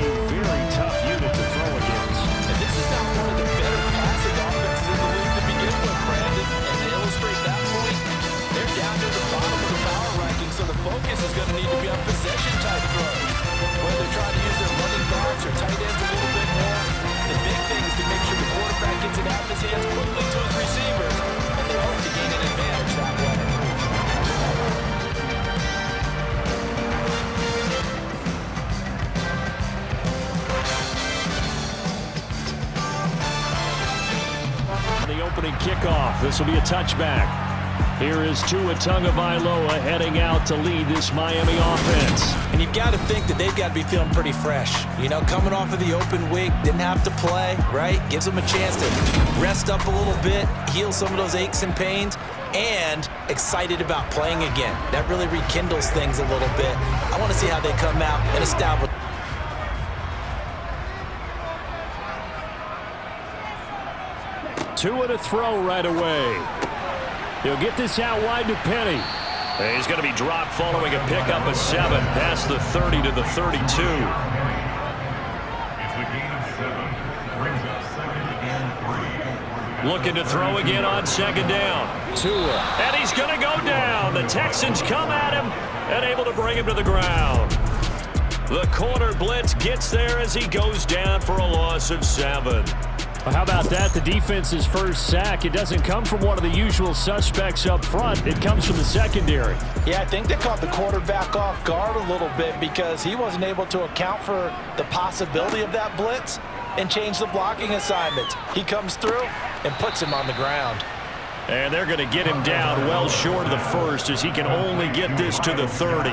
a very tough unit to throw against. And this is not one of the better passing offenses in the league to begin with, Brandon. And to illustrate that point, they're down to the bottom of the power ranking, so the focus is going to need to be on possession-type throws. Whether they're trying to use their running backs or tight ends a little bit more, the big thing is to make sure the quarterback gets it out of his hands quickly to his receivers, and they hope to gain an advantage that way. The opening kickoff. This will be a touchback. Here is Tua Tagovailoa heading out to lead this Miami offense. And you've got to think that they've got to be feeling pretty fresh. You know, coming off of the open week, didn't have to play, right? Gives them a chance to rest up a little bit, heal some of those aches and pains, and excited about playing again. That really rekindles things a little bit. I want to see how they come out and establish. Tua to throw right away. He'll get this out wide to Penny. He's going to be dropped following a pickup of 7 past the 30 to the 32. It's a gain of 7. Brings up 2nd and 3. Looking to throw again on 2nd down. Tua. And he's going to go down. The Texans come at him and able to bring him to the ground. The corner blitz gets there as he goes down for a loss of 7. How about that? The defense's first sack. It doesn't come from one of the usual suspects up front. It comes from the secondary. Yeah, I think they caught the quarterback off guard a little bit because he wasn't able to account for the possibility of that blitz and change the blocking assignments. He comes through and puts him on the ground. And they're going to get him down well short of the first as he can only get this to the 30.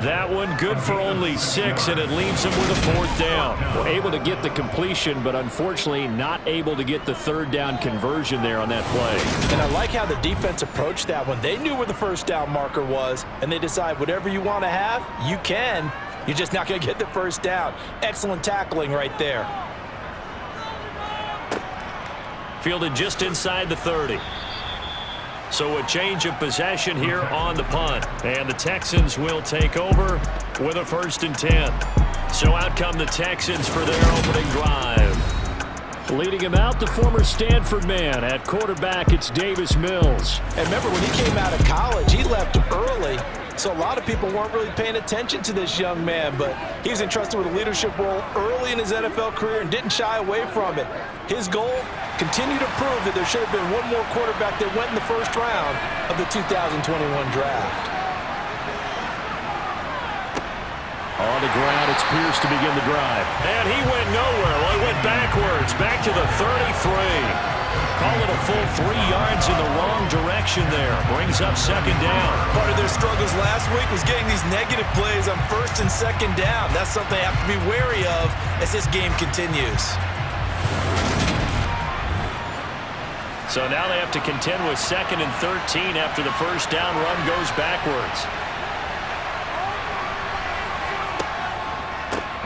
That one good for only 6, and it leaves him with a 4th down. Well, able to get the completion, but unfortunately not able to get the 3rd down conversion there on that play. And I like how the defense approached that one. They knew where the 1st down marker was, and they decide whatever you want to have, you can. You're just not going to get the 1st down. Excellent tackling right there. Fielded just inside the 30. So a change of possession here on the punt. And the Texans will take over with a 1st and 10. So out come the Texans for their opening drive. Leading him out, the former Stanford man. At quarterback, it's Davis Mills. And remember, when he came out of college, he left early. So a lot of people weren't really paying attention to this young man, but he was entrusted with a leadership role early in his NFL career and didn't shy away from it. His goal, continue to prove that there should have been one more quarterback that went in the 1st round of the 2021 draft. On the ground, it's Pierce to begin the drive. And he went nowhere. Well, he went backwards, back to the 33. Call it a full 3 yards in the wrong direction there. Brings up 2nd down. Part of their struggles last week was getting these negative plays on 1st and 2nd down. That's something they have to be wary of as this game continues. So now they have to contend with 2nd and 13 after the 1st down run goes backwards.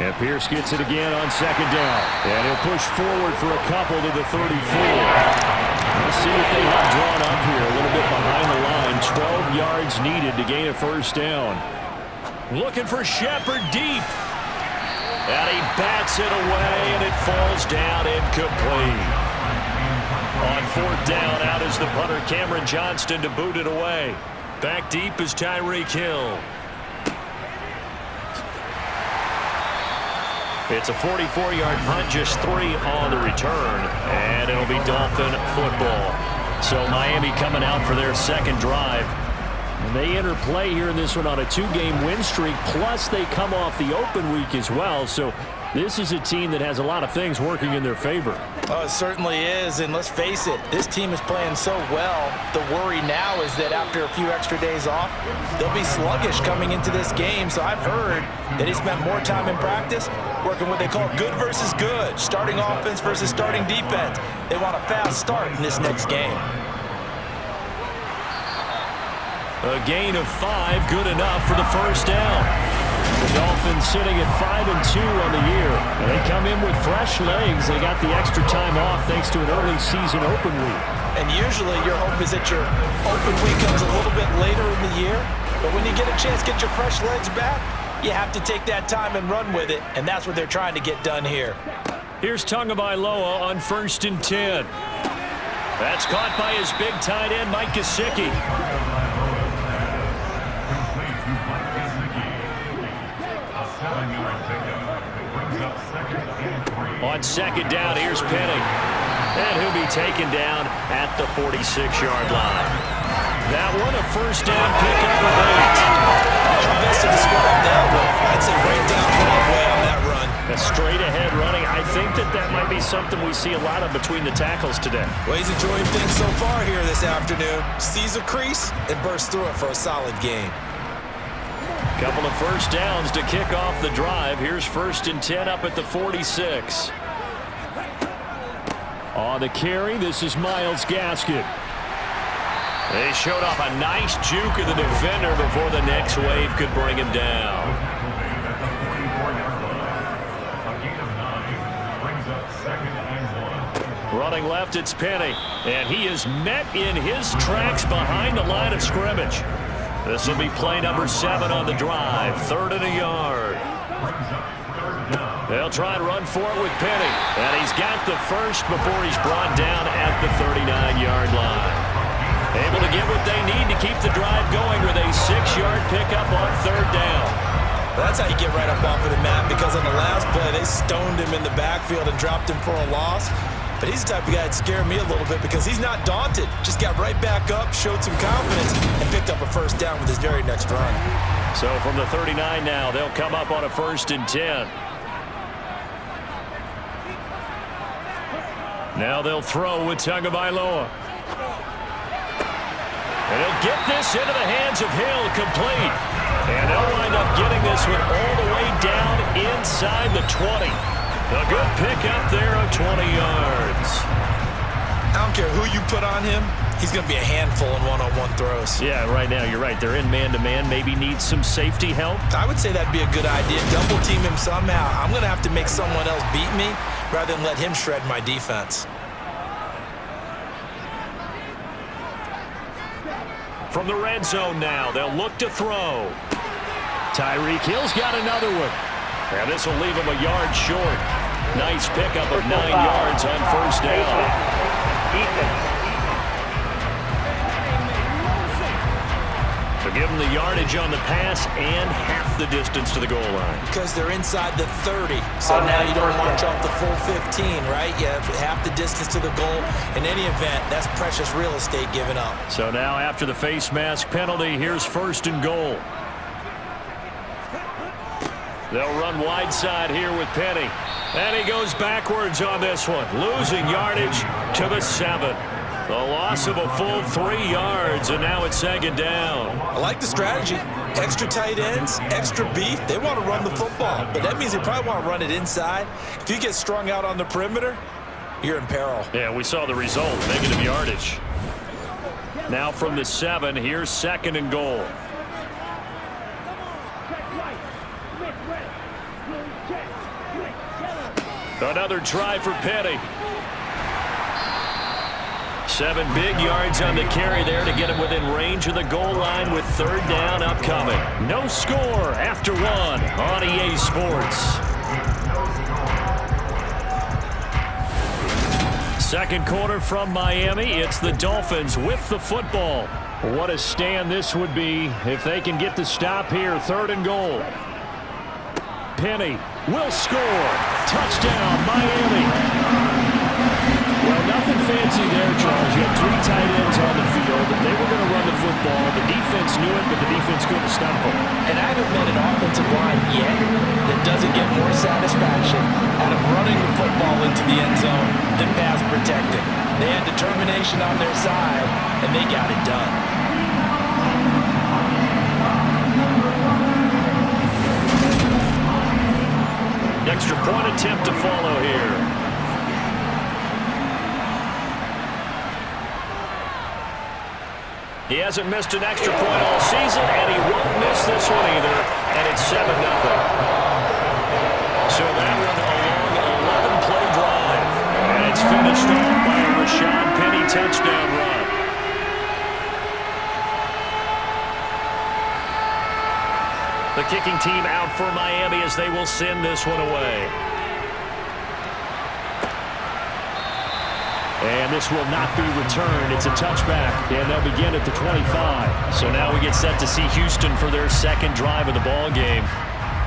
And Pierce gets it again on 2nd down. And he'll push forward for a couple to the 34. Let's see what they have drawn up here. A little bit behind the line. 12 yards needed to gain a 1st down. Looking for Shepard deep. And he bats it away, and it falls down incomplete. On 4th down, out is the punter Cameron Johnston to boot it away. Back deep is Tyreek Hill. It's a 44-yard punt, just 3 on the return, and it'll be Dolphin football. So Miami coming out for their 2nd drive. And they enter play here in this one on a 2-game win streak, plus they come off the open week as well. So this is a team that has a lot of things working in their favor. Oh, it certainly is, and let's face it, this team is playing so well. The worry now is that after a few extra days off, they'll be sluggish coming into this game. So I've heard that he spent more time in practice working what they call good versus good, starting offense versus starting defense. They want a fast start in this next game. A gain of 5, good enough for the 1st down. The Dolphins sitting at 5-2 on the year. And they come in with fresh legs. They got the extra time off thanks to an early season open week. And usually your hope is that your open week comes a little bit later in the year. But when you get a chance to get your fresh legs back, You have to take that time and run with it, and that's what they're trying to get done here. Here's Tagovailoa on 1st and 10. That's caught by his big tight end, Mike Gesicki. On 2nd down, here's Penny. And he'll be taken down at the 46-yard line. That one, a 1st down pickup of 8. How best to describe that one? I'd say right down Broadway on that run. A straight-ahead running. I think that might be something we see a lot of between the tackles today. Well, he's enjoying things so far here this afternoon. Sees a crease and bursts through it for a solid game. Couple of 1st downs to kick off the drive. Here's 1st and 10 up at the 46. On the carry, this is Myles Gaskin. They showed off a nice juke of the defender before the next wave could bring him down. Running left, it's Penny. And he is met in his tracks behind the line of scrimmage. This will be play number 7 on the drive. 3rd and a yard. They'll try and run for it with Penny. And he's got the first before he's brought down at the 39-yard line. Able to get what they need to keep the drive going with a 6-yard pickup on 3rd down. Well, that's how you get right up off of the mat, because on the last play, they stoned him in the backfield and dropped him for a loss. But he's the type of guy that scared me a little bit because he's not daunted. Just got right back up, showed some confidence, and picked up a 1st down with his very next run. So from the 39 now, they'll come up on a 1st and 10. Now they'll throw with Tagovailoa. And he'll get this into the hands of Hill, complete. And they'll wind up getting this one all the way down inside the 20. A good pickup there of 20 yards. I don't care who you put on him. He's going to be a handful in one-on-one throws. Yeah, right now, you're right. They're in man-to-man. Maybe need some safety help. I would say that'd be a good idea. Double team him somehow. I'm going to have to make someone else beat me rather than let him shred my defense. From the red zone now, they'll look to throw. Tyreek Hill's got another one. And this will leave him a yard short. Nice pickup of 9 yards on 1st down. So give him the yardage on the pass and half the distance to the goal line. Because they're inside the 30. So now you don't march off the full 15, right? You have half the distance to the goal. In any event, that's precious real estate given up. So now after the face mask penalty, here's 1st and goal. They'll run wide side here with Penny. And he goes backwards on this one. Losing yardage to the 7. The loss of a full 3 yards, and now it's 2nd down. I like the strategy. Extra tight ends, extra beef. They want to run the football, but that means they probably want to run it inside. If you get strung out on the perimeter, you're in peril. Yeah, we saw the result, negative yardage. Now from the 7, here's 2nd and goal. Another try for Penny. 7 big yards on the carry there to get him within range of the goal line with 3rd down upcoming. No score after 1 on EA Sports. 2nd quarter from Miami. It's the Dolphins with the football. What a stand this would be if they can get the stop here. 3rd and goal. Penny will score. Touchdown, Miami. Well, nothing fancy there, Charles. You had 3 tight ends on the field. They were going to run the football. The defense knew it, but the defense couldn't stop them. And I haven't met an offensive line yet that doesn't get more satisfaction out of running the football into the end zone than pass protecting. They had determination on their side, and they got it done. Extra point attempt to follow here. He hasn't missed an extra point all season, and he won't miss this one either, and it's 7-0. So that one a long 11-play drive, and it's finished off by a Rashad Penny touchdown run. The kicking team out for Miami as they will send this one away. And this will not be returned. It's a touchback, and they'll begin at the 25. So now we get set to see Houston for their second drive of the ball game.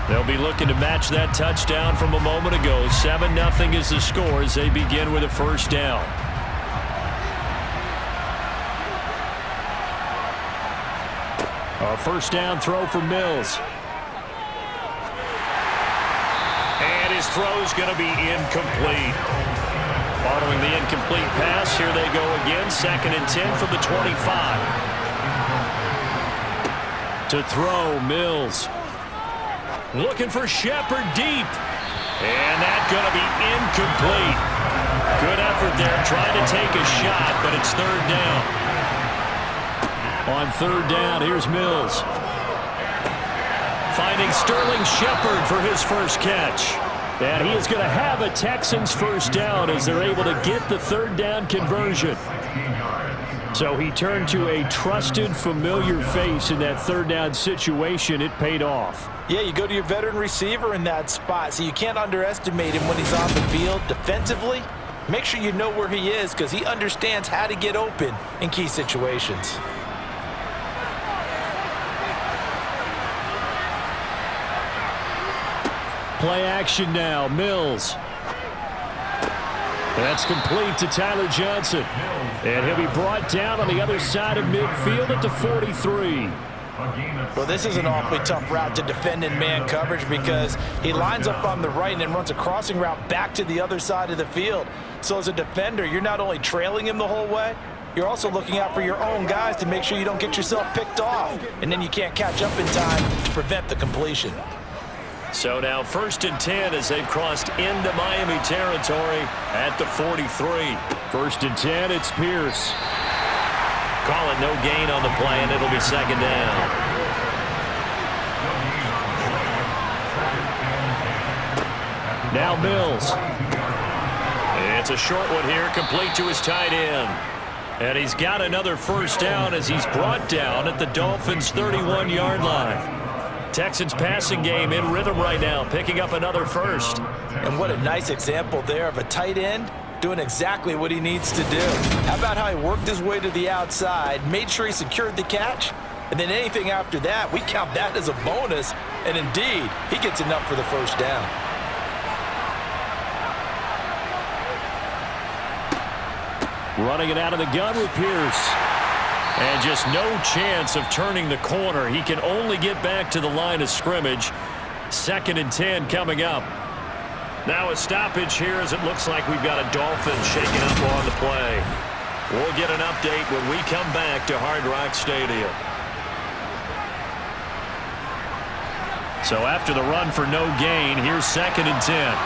They'll be looking to match that touchdown from a moment ago. 7-0 is the score as they begin with a first down. A first down throw for Mills. And his throw's going to be incomplete. Following the incomplete pass, here they go again. 2nd and 10 from the 25. To throw, Mills. Looking for Shepard deep. And that's going to be incomplete. Good effort there, trying to take a shot, but it's 3rd down. On 3rd down, here's Mills. Finding Sterling Shepard for his first catch. And he is going to have a Texans first down as they're able to get the 3rd down conversion. So he turned to a trusted, familiar face in that 3rd down situation. It paid off. Yeah, you go to your veteran receiver in that spot, so you can't underestimate him when he's on the field defensively. Make sure you know where he is because he understands how to get open in key situations. Play action now, Mills. That's complete to Tyler Johnson. And he'll be brought down on the other side of midfield at the 43. Well, this is an awfully tough route to defend in man coverage because he lines up on the right and then runs a crossing route back to the other side of the field. So as a defender, you're not only trailing him the whole way, you're also looking out for your own guys to make sure you don't get yourself picked off. And then you can't catch up in time to prevent the completion. So now 1st and 10 as they've crossed into Miami territory at the 43. 1st and 10, it's Pierce. Call it no gain on the play, and it'll be 2nd down. Now Mills. It's a short one here, complete to his tight end. And he's got another first down as he's brought down at the Dolphins' 31-yard line. Texans passing game in rhythm right now, picking up another first. And what a nice example there of a tight end doing exactly what he needs to do. How about how he worked his way to the outside, made sure he secured the catch, and then anything after that, we count that as a bonus. And indeed, he gets enough for the first down. Running it out of the gun with Pierce. And just no chance of turning the corner. He can only get back to the line of scrimmage. 2nd and 10 coming up. Now a stoppage here as it looks like we've got a Dolphin shaking up on the play. We'll get an update when we come back to Hard Rock Stadium. So after the run for no gain, here's 2nd and 10.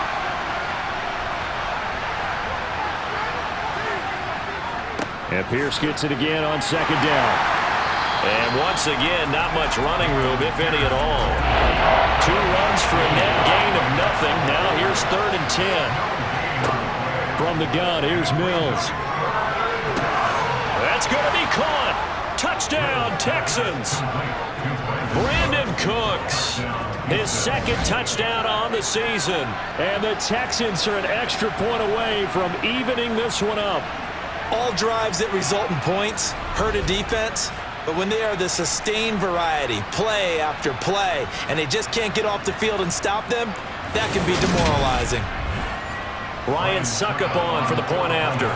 And Pierce gets it again on 2nd down. And once again, not much running room, if any at all. 2 runs for a net gain of nothing. Now here's 3rd and 10. From the gun, here's Mills. That's going to be caught. Touchdown, Texans. Brandon Cooks, his 2nd touchdown on the season. And the Texans are an extra point away from evening this one up. All drives that result in points hurt a defense, but when they are the sustained variety, play after play, and they just can't get off the field and stop them, that can be demoralizing. Ryan Suckup on for the point after.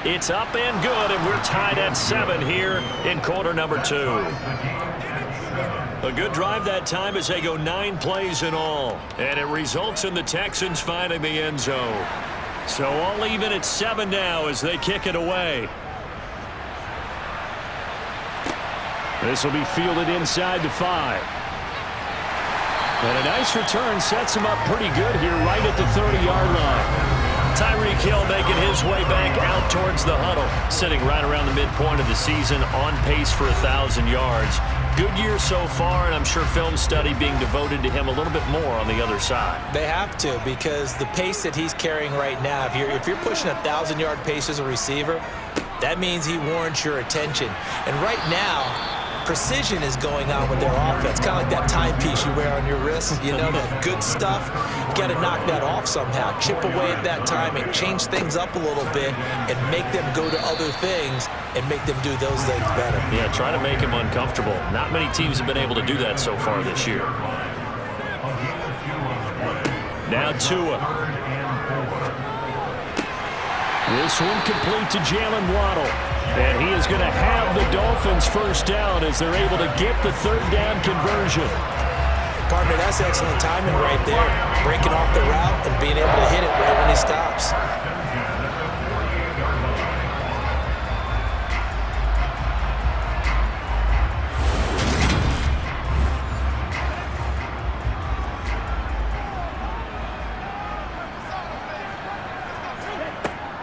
It's up and good, and we're tied at 7 here in quarter number 2. A good drive that time as they go 9 plays in all. And it results in the Texans finding the end zone. So all even at 7 now as they kick it away. This will be fielded inside the 5. And a nice return sets him up pretty good here right at the 30-yard line. Tyreek Hill making his way back out towards the huddle. Sitting right around the midpoint of the season, on pace for 1,000 yards. Good year so far, and I'm sure film study being devoted to him a little bit more on the other side. They have to, because the pace that he's carrying right now, if you're pushing 1,000-yard pace as a receiver, That means he warrants your attention. And right now, precision is going on with their offense. Kind of like that timepiece you wear on your wrist. You know, that good stuff. You got to knock that off somehow. Chip away at that timing. Change things up a little bit and make them go to other things and make them do those things better. Yeah, try to make him uncomfortable. Not many teams have been able to do that so far this year. Now Tua. This one complete to Jalen Waddle. And he is going to have the Dolphins first down as they're able to get the third down conversion. Partner, that's excellent timing right there. Breaking off the route and being able to hit it right when he stops.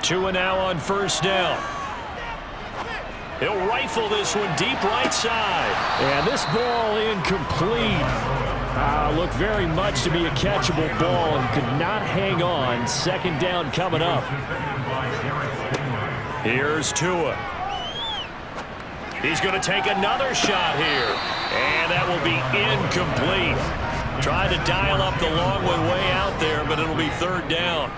Tua now on first down. He'll rifle this one deep right side. And this ball incomplete. Looked very much to be a catchable ball and could not hang on. Second down coming up. Here's Tua. He's going to take another shot here. And that will be incomplete. Tried to dial up the long way out there, but it'll be third down.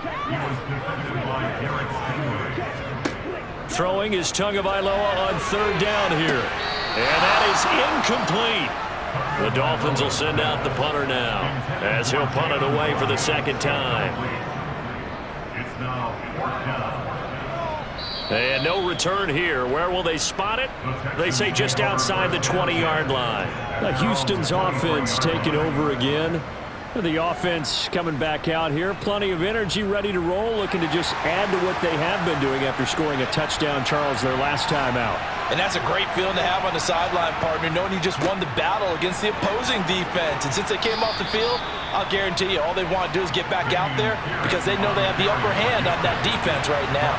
Throwing is Tagovailoa on third down here. And that is incomplete. The Dolphins will send out the punter now as he'll punt it away for the second time. It's now fourth down. And no return here. Where will they spot it? They say just outside the 20-yard line. Houston's offense taking over again. The offense coming back out here. Plenty of energy, ready to roll, looking to just add to what they have been doing after scoring a touchdown, Charles, their last time out. And that's a great feeling to have on the sideline, partner, knowing you just won the battle against the opposing defense. And since they came off the field, I'll guarantee you all they want to do is get back out there because they know they have the upper hand on that defense right now.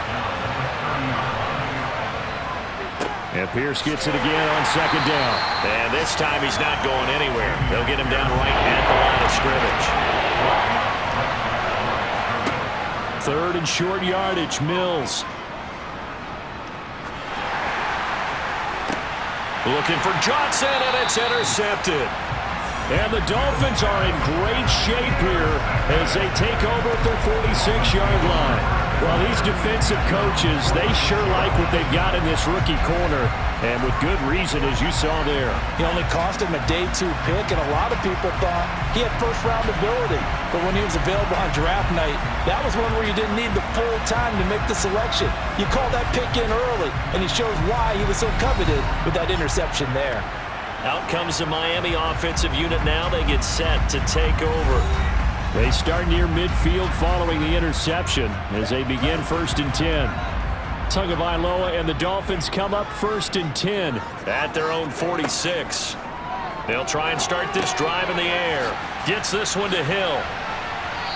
And Pierce gets it again on second down. And this time he's not going anywhere. They'll get him down right at the line of scrimmage. Third and short yardage, Mills. Looking for Johnson, and it's intercepted. And the Dolphins are in great shape here as they take over at their 46-yard line. Well, these defensive coaches, they sure like what they've got in this rookie corner, and with good reason, as you saw there. He only cost him a day 2 pick, and a lot of people thought he had first-round ability. But when he was available on draft night, that was one where you didn't need the full time to make the selection. You called that pick in early, and he shows why he was so coveted with that interception there. Out comes the Miami offensive unit now. They get set to take over. They start near midfield following the interception as they begin 1st and 10. Tagovailoa and the Dolphins come up 1st and 10 at their own 46. They'll try and start this drive in the air. Gets this one to Hill.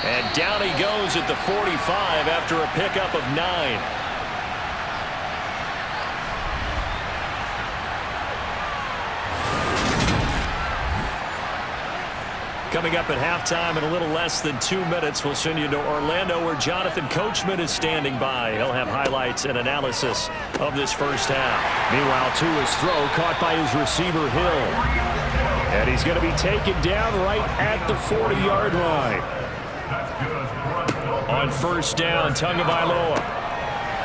And down he goes at the 45 after a pickup of 9. Coming up at halftime in a little less than 2 minutes, we'll send you to Orlando where Jonathan Coachman is standing by. He'll have highlights and analysis of this first half. Meanwhile, Tua's throw caught by his receiver, Hill. And he's going to be taken down right at the 40-yard line. On first down, Tagovailoa.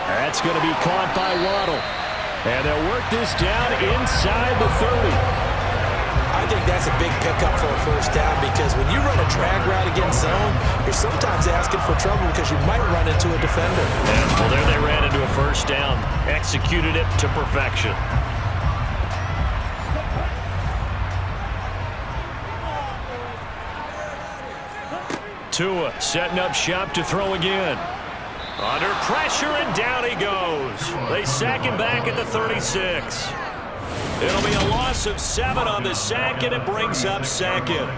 That's going to be caught by Waddle. And they'll work this down inside the 30. I think that's a big pickup for a first down because when you run a drag route against zone, you're sometimes asking for trouble because you might run into a defender. Yeah, well, there they ran into a first down. Executed it to perfection. Tua setting up shop to throw again. Under pressure, and down he goes. They sack him back at the 36. It'll be a loss of 7 on the sack, and it brings up second.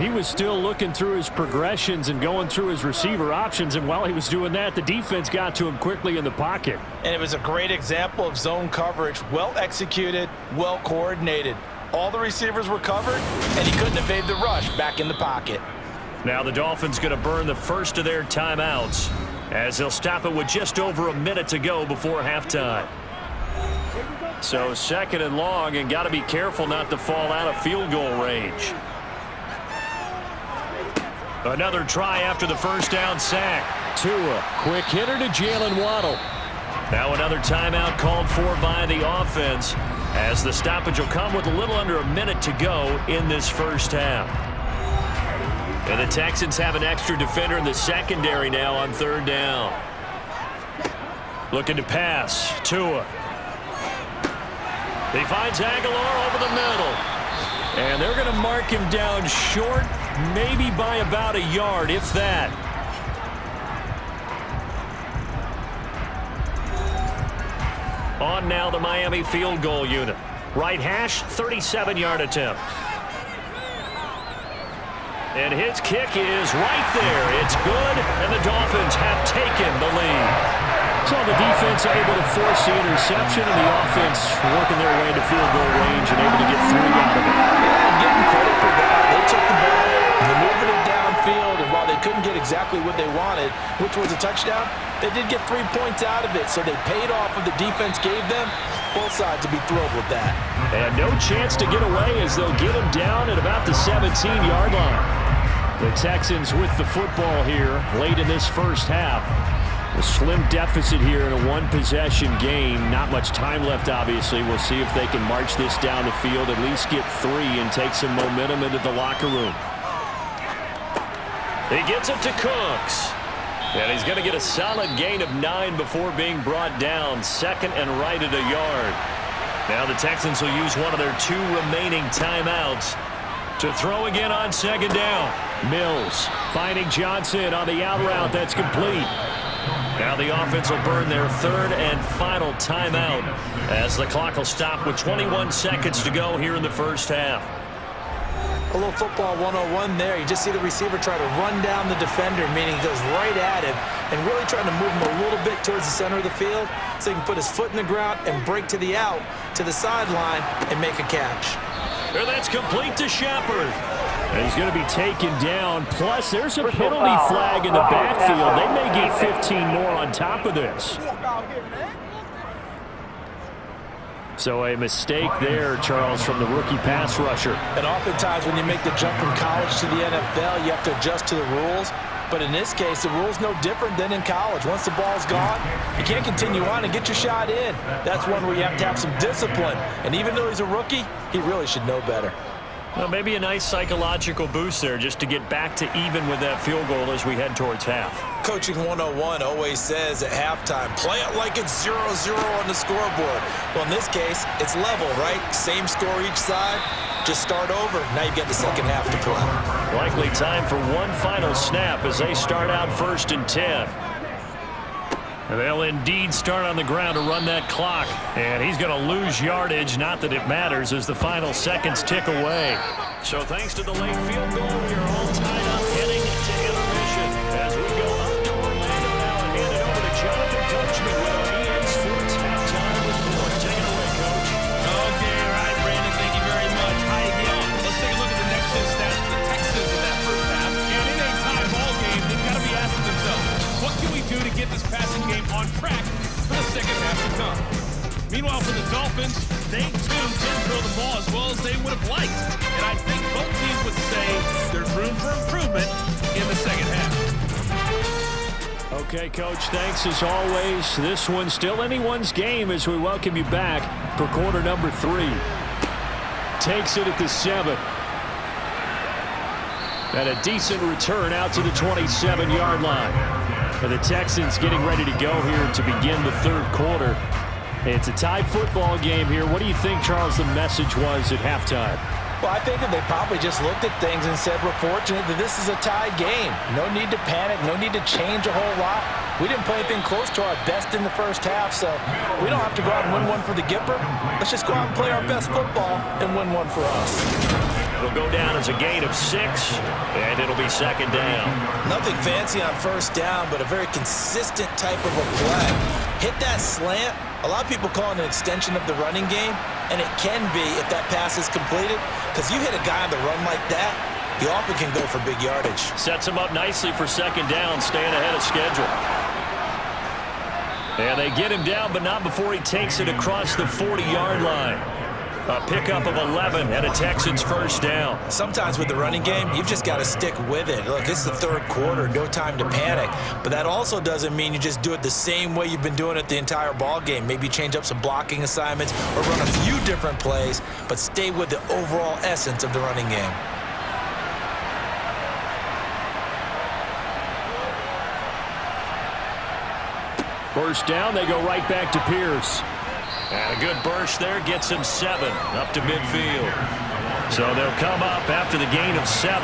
He was still looking through his progressions and going through his receiver options, and while he was doing that, the defense got to him quickly in the pocket. And it was a great example of zone coverage, well executed, well coordinated. All the receivers were covered, and he couldn't evade the rush back in the pocket. Now the Dolphins going to burn the first of their timeouts as they'll stop it with just over a minute to go before halftime. So second and long, and got to be careful not to fall out of field goal range. Another try after the first down sack. Tua, quick hitter to Jalen Waddle. Now another timeout called for by the offense, as the stoppage will come with a little under a minute to go in this first half. And the Texans have an extra defender in the secondary now on third down. Looking to pass. Tua. He finds Aguilar over the middle. And they're going to mark him down short, maybe by about a yard, if that. On now the Miami field goal unit. Right hash, 37-yard attempt. And his kick is right there. It's good, and the Dolphins have taken the lead. So the defense able to force the interception, and the offense working their way to field goal range and able to get 3 out of it. Yeah, give them credit for that. They took the ball, maneuvered it downfield, and while they couldn't get exactly what they wanted, which was a touchdown, they did get 3 points out of it, so they paid off what the defense gave them. Both sides will be thrilled with that. And no chance to get away as they'll get him down at about the 17-yard line. The Texans with the football here late in this first half. A slim deficit here in a one-possession game. Not much time left, obviously. We'll see if they can march this down the field, at least get 3, and take some momentum into the locker room. He gets it to Cooks. And he's going to get a solid gain of 9 before being brought down. Second and right at a yard. Now the Texans will use one of their 2 remaining timeouts to throw again on second down. Mills finding Johnson on the out route. That's complete. Now the offense will burn their 3rd and final timeout as the clock will stop with 21 seconds to go here in the first half. A little football 101 there. You just see the receiver try to run down the defender, meaning he goes right at him and really trying to move him a little bit towards the center of the field so he can put his foot in the ground and break to the out, to the sideline, and make a catch. And that's complete to Shepard. And he's going to be taken down. Plus, there's a penalty flag in the backfield. They may get 15 more on top of this. So a mistake there, Charles, from the rookie pass rusher. And oftentimes when you make the jump from college to the NFL, you have to adjust to the rules. But in this case, the rule's no different than in college. Once the ball's gone, you can't continue on and get your shot in. That's one where you have to have some discipline. And even though he's a rookie, he really should know better. Well, maybe a nice psychological boost there just to get back to even with that field goal as we head towards half. Coaching 101 always says at halftime, play it like it's 0-0 on the scoreboard. Well, in this case, it's level, right? Same score each side. Just start over. Now you get the second half to play. Likely time for one final snap as they start out 1st and 10. And they'll indeed start on the ground to run that clock. And he's going to lose yardage. Not that it matters as the final seconds tick away. So thanks to the late field goal, we are all tied up heading to intermission. As we go up to Orlando now and hand it over to Jonathan Coachman with our EA Sports halftime report. Take it away, Coach. Okay, all right, Brandon, thank you very much. Hi again. Let's take a look at the next gen stats for the Texans in that first half. And in a tie ball game, they've got to be asking themselves, what can we do to get this passing game on track for the second half to come? Meanwhile, for the Dolphins, they too didn't throw the ball as well as they would have liked. And I think both teams would say there's room for improvement in the second half. Okay, Coach, thanks as always. This one's still anyone's game as we welcome you back for quarter number 3. Takes it at the 7. And a decent return out to the 27-yard line. And the Texans getting ready to go here to begin the 3rd quarter. It's a tie football game here. What do you think, Charles, the message was at halftime? Well, I think that they probably just looked at things and said, we're fortunate that this is a tied game. No need to panic, no need to change a whole lot. We didn't play anything close to our best in the first half, so we don't have to go out and win one for the Gipper. Let's just go out and play our best football and win one for us. It'll go down as a gain of 6, and it'll be second down. Nothing fancy on first down, but a very consistent type of a play. Hit that slant. A lot of people call it an extension of the running game, and it can be if that pass is completed, because you hit a guy on the run like that, you often can go for big yardage. Sets him up nicely for second down, staying ahead of schedule. And they get him down, but not before he takes it across the 40-yard line. A pickup of 11 and a Texans first down. Sometimes with the running game, you've just got to stick with it. Look, it's the third quarter, no time to panic. But that also doesn't mean you just do it the same way you've been doing it the entire ball game. Maybe change up some blocking assignments or run a few different plays, but stay with the overall essence of the running game. First down, they go right back to Pierce. And a good burst there gets him 7 up to midfield. So they'll come up after the gain of 7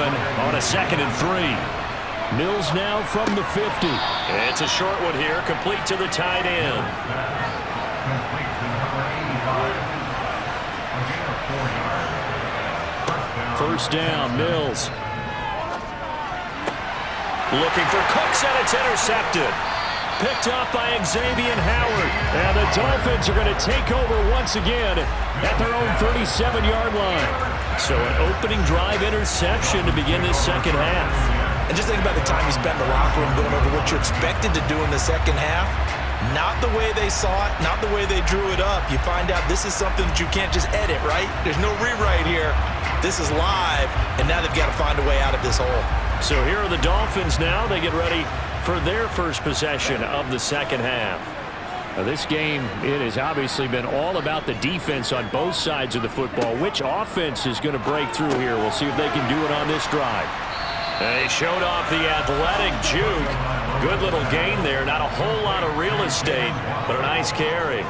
on a 2nd and 3. Mills now from the 50. It's a short one here, complete to the tight end. First down, Mills. Looking for Cooks, and it's intercepted. Picked up by Xavier Howard. And the Dolphins are going to take over once again at their own 37-yard line. So an opening drive interception to begin this second half. And just think about the time you spent in the locker room going over what you expected to do in the second half. Not the way they saw it, not the way they drew it up. You find out this is something that you can't just edit, right? There's no rewrite here. This is live, and now they've got to find a way out of this hole. So here are the Dolphins now. They get ready for their first possession of the second half. Now this game, it has obviously been all about the defense on both sides of the football. Which offense is going to break through here? We'll see if they can do it on this drive. They showed off the athletic juke. Good little gain there. Not a whole lot of real estate, but a nice carry.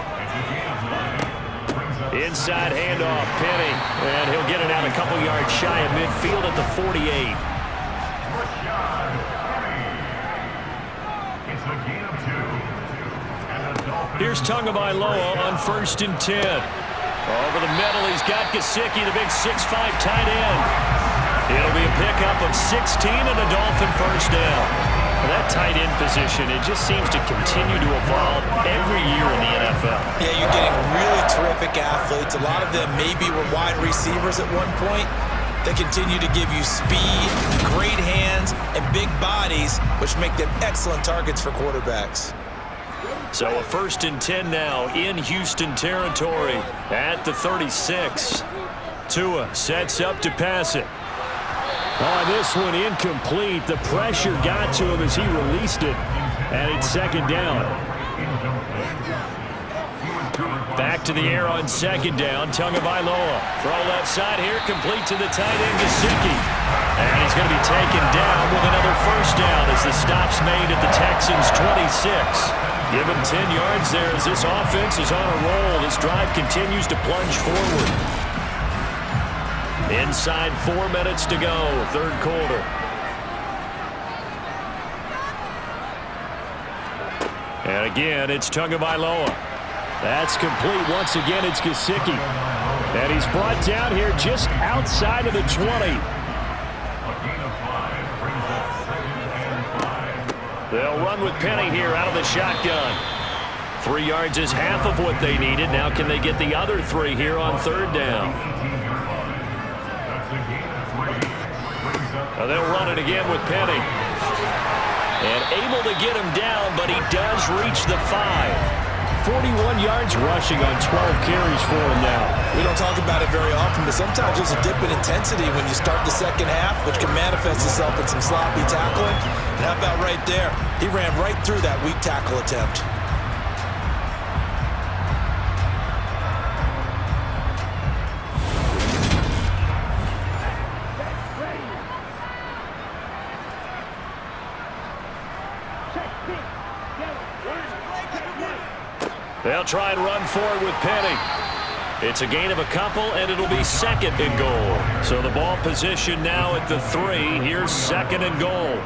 Inside handoff, Penny. And he'll get it out a couple yards shy of midfield at the 48. Here's Tagovailoa on 1st and 10. Over the middle, he's got Gesicki, the big 6'5" tight end. It'll be a pickup of 16 and a Dolphin first down. That tight end position, it just seems to continue to evolve every year in the NFL. Yeah, you're getting really terrific athletes. A lot of them maybe were wide receivers at one point. They continue to give you speed, great hands, and big bodies, which make them excellent targets for quarterbacks. So a 1st and 10 now in Houston territory at the 36. Tua sets up to pass it. Oh, this one incomplete. The pressure got to him as he released it, and it's 2nd down. Back to the air on 2nd down. Tagovailoa. Throw left side here, complete to the tight end, Gesicki. And he's going to be taken down with another first down as the stop's made at the Texans' 26. Give him 10 yards there as this offense is on a roll. This drive continues to plunge forward. Inside 4 minutes to go, 3rd quarter. And again, it's Tagovailoa. That's complete. Once again, it's Gesicki. And he's brought down here just outside of the 20. They'll run with Penny here out of the shotgun. 3 yards is half of what they needed. Now can they get the other 3 here on 3rd down? They'll run it again with Penny. And able to get him down, but he does reach the 5. 41 yards rushing on 12 carries for him now. We don't talk about it very often, but sometimes there's a dip in intensity when you start the second half, which can manifest itself in some sloppy tackling. And how about right there? He ran right through that weak tackle attempt. They'll try and run forward with Penny. It's a gain of a couple, and it'll be 2nd and goal. So the ball position now at the 3. Here's 2nd and goal.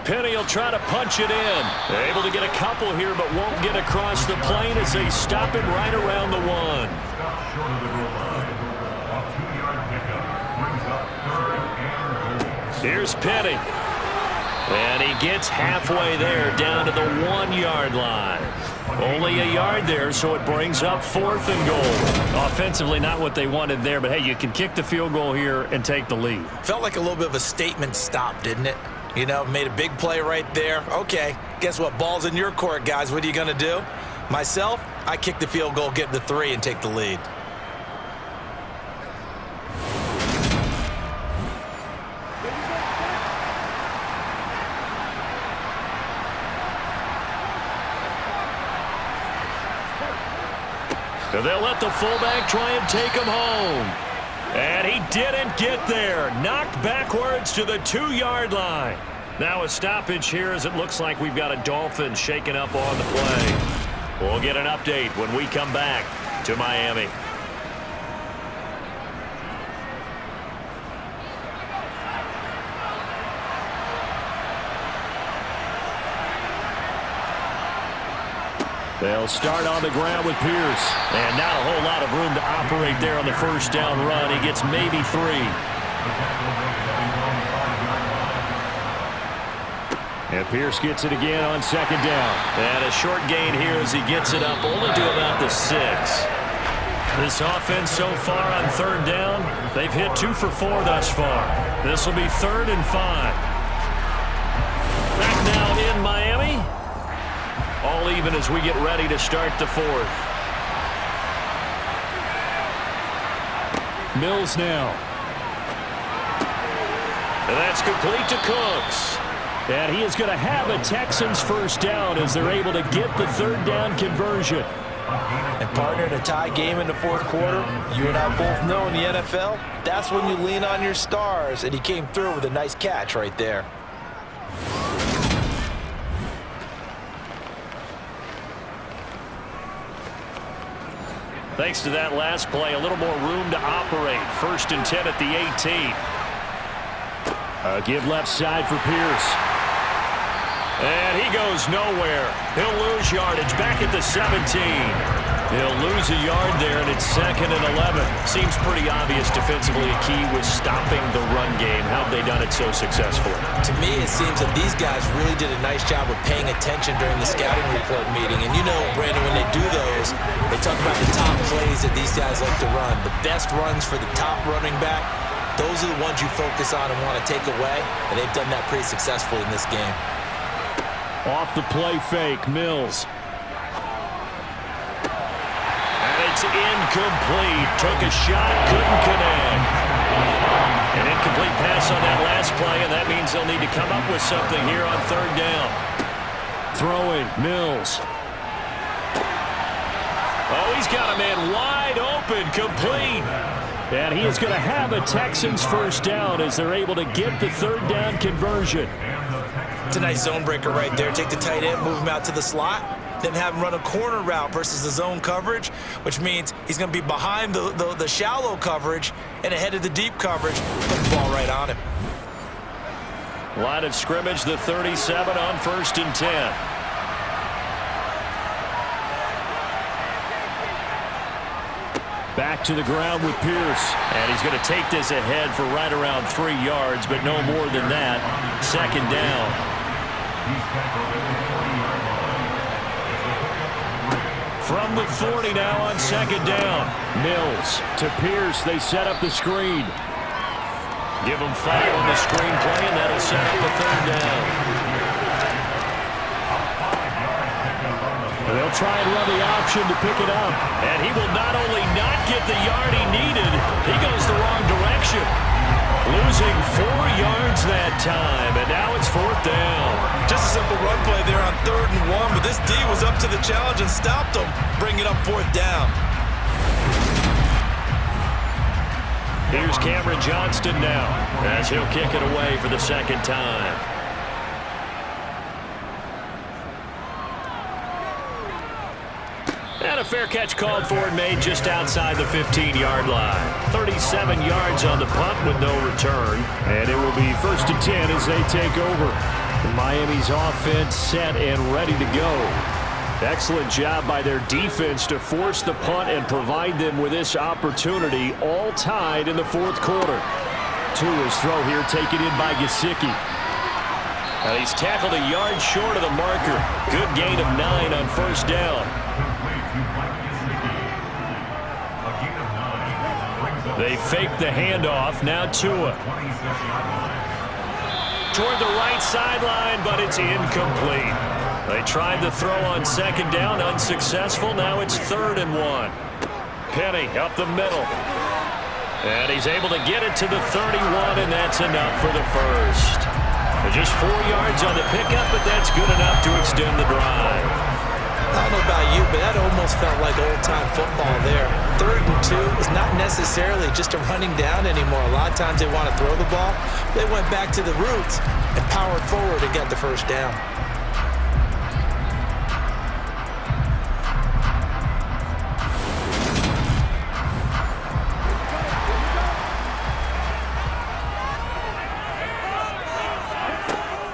Penny will try to punch it in. They're able to get a couple here, but won't get across the plane as they stop him right around the 1. Here's Penny. And he gets halfway there, down to the 1-yard line. Only a yard there, so it brings up 4th and goal. Offensively, not what they wanted there, but hey, you can kick the field goal here and take the lead. Felt like a little bit of a statement stop, didn't it? You know, made a big play right there. Okay, guess what? Ball's in your court, guys. What are you going to do? Myself, I kick the field goal, get the 3, and take the lead. They'll let the fullback try and take him home. And he didn't get there. Knocked backwards to the 2-yard line. Now a stoppage here as it looks like we've got a Dolphins shaking up on the play. We'll get an update when we come back to Miami. They'll start on the ground with Pierce. And not a whole lot of room to operate there on the first down run. He gets maybe 3. And Pierce gets it again on second down. And a short gain here as he gets it up only to about the 6. This offense so far on third down, they've hit 2 for 4 thus far. This will be 3rd and 5. Back now in Miami. All even as we get ready to start the 4th. Mills now. And that's complete to Cooks. And he is going to have a Texans first down as they're able to get the 3rd down conversion. And partner, in a tie game in the 4th quarter, you and I both know in the NFL, that's when you lean on your stars. And he came through with a nice catch right there. Thanks to that last play, a little more room to operate. 1st and 10 at the 18. A give left side for Pierce. And he goes nowhere. He'll lose yardage back at the 17. He'll lose a yard there, and it's 2nd and 11. Seems pretty obvious defensively a key was stopping the run game. How have they done it so successfully? To me, it seems that these guys really did a nice job of paying attention during the scouting report meeting. And you know, Brandon, when they do those, they talk about the top plays that these guys like to run. The best runs for the top running back, those are the ones you focus on and want to take away. And they've done that pretty successfully in this game. Off the play fake, Mills. It's incomplete. Took a shot, couldn't connect. An incomplete pass on that last play, and that means they'll need to come up with something here on 3rd down. Throwing, Mills. Oh, he's got a man wide open, complete. And he is going to have a Texans first down as they're able to get the 3rd down conversion. It's a nice zone breaker right there. Take the tight end, move him out to the slot. Then have him run a corner route versus the zone coverage, which means he's going to be behind the shallow coverage and ahead of the deep coverage. Put the ball right on him. Line of scrimmage, the 37 on 1st and 10. Back to the ground with Pierce. And he's going to take this ahead for right around 3 yards, but no more than that. 2nd down. From the 40 now on 2nd down. Mills to Pierce. They set up the screen. Give him 5 on the screen play, and that'll set up the 3rd down. They'll try and run the option to pick it up. And he will not only not get the yard he needed, he goes the wrong direction. Losing 4 yards that time, and now it's 4th down. Just a simple run play there on 3rd and 1, but this D was up to the challenge and stopped him, bringing up 4th down. Here's Cameron Johnston now, as he'll kick it away for the 2nd time. And a fair catch called for and made just outside the 15-yard line. 37 yards on the punt with no return. And it will be 1st and 10 as they take over. Miami's offense set and ready to go. Excellent job by their defense to force the punt and provide them with this opportunity, all tied in the 4th quarter. Tua's throw here taken in by Gesicki. Now he's tackled a yard short of the marker. Good gain of 9 on 1st down. They fake the handoff. Now Tua. Toward the right sideline, but it's incomplete. They tried to throw on second down, unsuccessful. Now it's 3rd and 1. Penny up the middle. And he's able to get it to the 31, and that's enough for the first. Just 4 yards on the pickup, but that's good enough to extend the drive. I don't know about you, but that almost felt like old-time football there. 3rd and 2 is not necessarily just a running down anymore. A lot of times they want to throw the ball. They went back to the roots and powered forward and got the first down.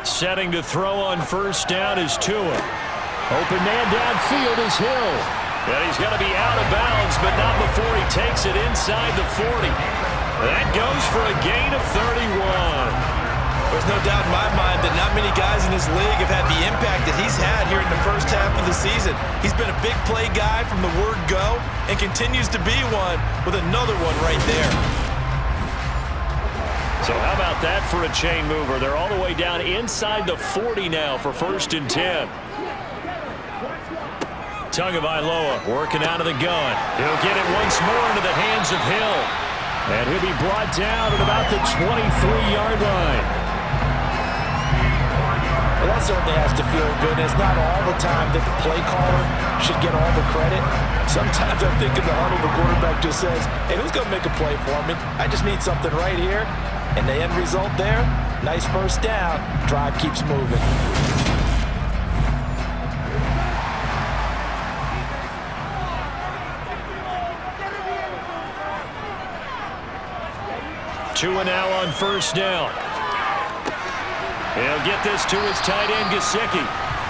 Setting to throw on first down is Tua. Open man downfield is Hill. And he's going to be out of bounds, but not before he takes it inside the 40. That goes for a gain of 31. There's no doubt in my mind that not many guys in this league have had the impact that he's had here in the first half of the season. He's been a big play guy from the word go and continues to be one with another one right there. So how about that for a chain mover? They're all the way down inside the 40 now for 1st and 10. Tagovailoa working out of the gun. He'll get it once more into the hands of Hill. And he'll be brought down at about the 23-yard line. Well, that certainly has to feel good. It's not all the time that the play caller should get all the credit. Sometimes I think in the huddle, the quarterback just says, hey, who's going to make a play for me? I just need something right here. And the end result there, nice first down. Drive keeps moving. Tua now on first down. He'll get this to his tight end, Gesicki.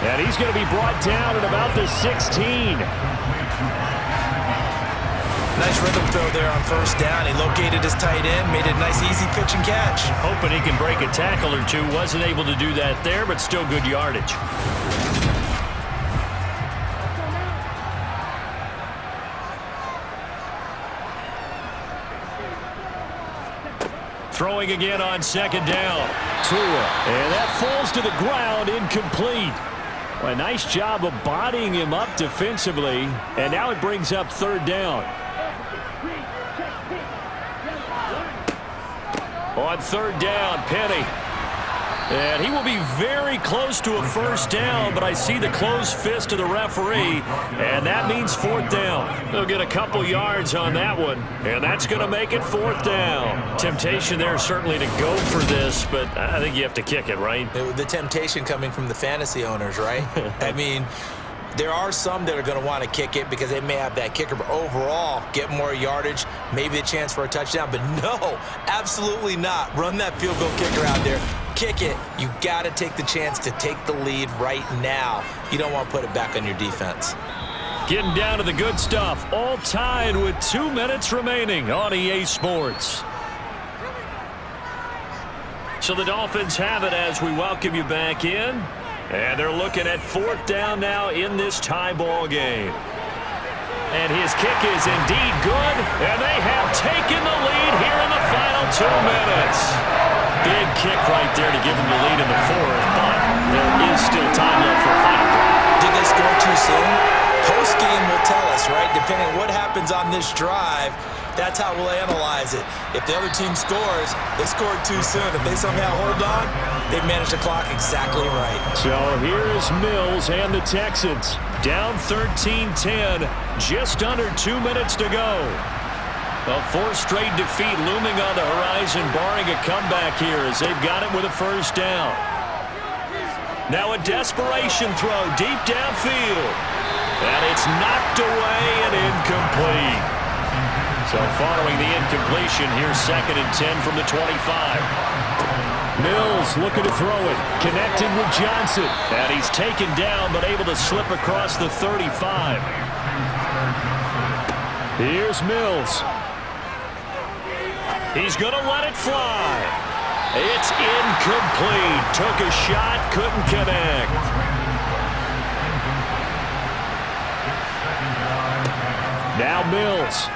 And he's going to be brought down at about the 16. Nice rhythm throw there on first down. He located his tight end, made it a nice easy pitch and catch. Hoping he can break a tackle or two. Wasn't able to do that there, but still good yardage. Throwing again on second down. Tua. And that falls to the ground, incomplete. Well, a nice job of bodying him up defensively. And now it brings up 3rd down. On 3rd down, Penny. And he will be very close to a first down, but I see the closed fist of the referee, and that means 4th down. They'll get a couple yards on that one, and that's going to make it 4th down. Temptation there certainly to go for this, but I think you have to kick it, right? The temptation coming from the fantasy owners, right? I mean, there are some that are going to want to kick it because they may have that kicker, but overall, get more yardage, maybe a chance for a touchdown. But no, absolutely not. Run that field goal kicker out there. Kick it. You got to take the chance to take the lead right now. You don't want to put it back on your defense. Getting down to the good stuff. All tied with 2 minutes remaining on EA Sports. So the Dolphins have it as we welcome you back in. And they're looking at 4th down now in this tie ball game. And his kick is indeed good. And they have taken the lead here in the final 2 minutes. Big kick right there to give them the lead in the 4th. But there is still time left for a final drive. Did they score too soon? Post-game will tell us, right? Depending on what happens on this drive, that's how we'll analyze it. If the other team scores, they scored too soon. If they somehow hold on, they managed the clock exactly right. So here's Mills and the Texans. Down 13-10, just under 2 minutes to go. A 4th straight defeat looming on the horizon, barring a comeback here as they've got it with a first down. Now a desperation throw deep downfield. And it's knocked away and incomplete. So following the incompletion, here's 2nd and 10 from the 25. Mills looking to throw it, connecting with Johnson. And he's taken down, but able to slip across the 35. Here's Mills. He's going to let it fly. It's incomplete. Took a shot, couldn't connect. Now Mills.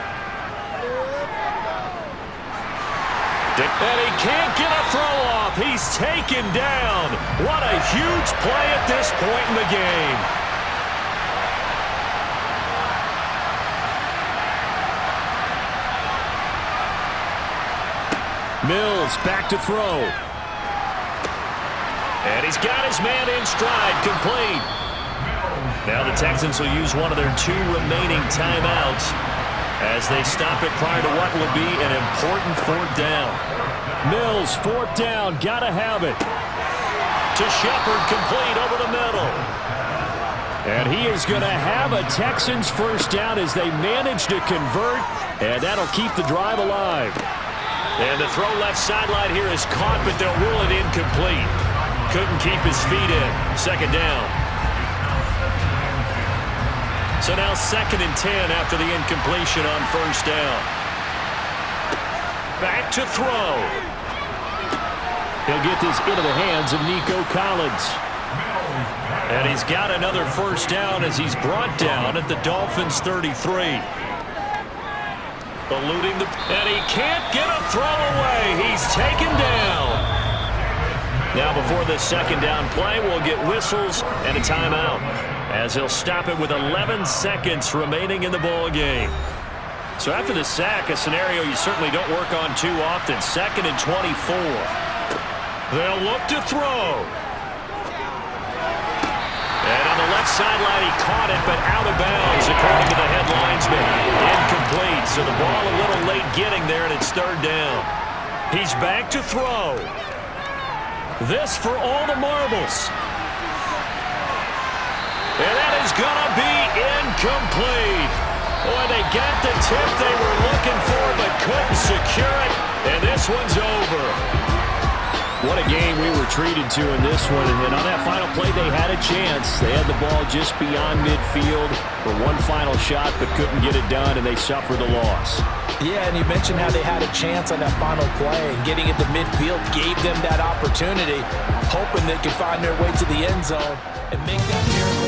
To And he can't get a throw off. He's taken down. What a huge play at this point in the game. Mills back to throw. And he's got his man in stride, complete. Now the Texans will use one of their 2 remaining timeouts as they stop it prior to what will be an important 4th down. Mills, 4th down, gotta have it. To Shepard, complete over the middle. And he is going to have a Texans 1st down as they manage to convert, and that'll keep the drive alive. And the throw left sideline here is caught, but they'll rule it incomplete. Couldn't keep his feet in. 2nd down. So now 2nd and 10 after the incompletion on 1st down. Back to throw. He'll get this into the hands of Nico Collins. And he's got another 1st down as he's brought down at the Dolphins 33. Eluding the... And he can't get a throw away. He's taken down. Now before the 2nd down play, we'll get whistles and a timeout, as he'll stop it with 11 seconds remaining in the ball game. So after the sack, a scenario you certainly don't work on too often. 2nd and 24. They'll look to throw. And on the left sideline, he caught it, but out of bounds, according to the head linesman. Incomplete, so the ball a little late getting there, and it's 3rd down. He's back to throw. This for all the marbles. And that is going to be incomplete. Boy, they got the tip they were looking for, but couldn't secure it. And this one's over. What a game we were treated to in this one. And on that final play, they had a chance. They had the ball just beyond midfield for one final shot, but couldn't get it done, and they suffered the loss. Yeah, and you mentioned how they had a chance on that final play, and getting it to midfield gave them that opportunity, hoping they could find their way to the end zone and make that miracle.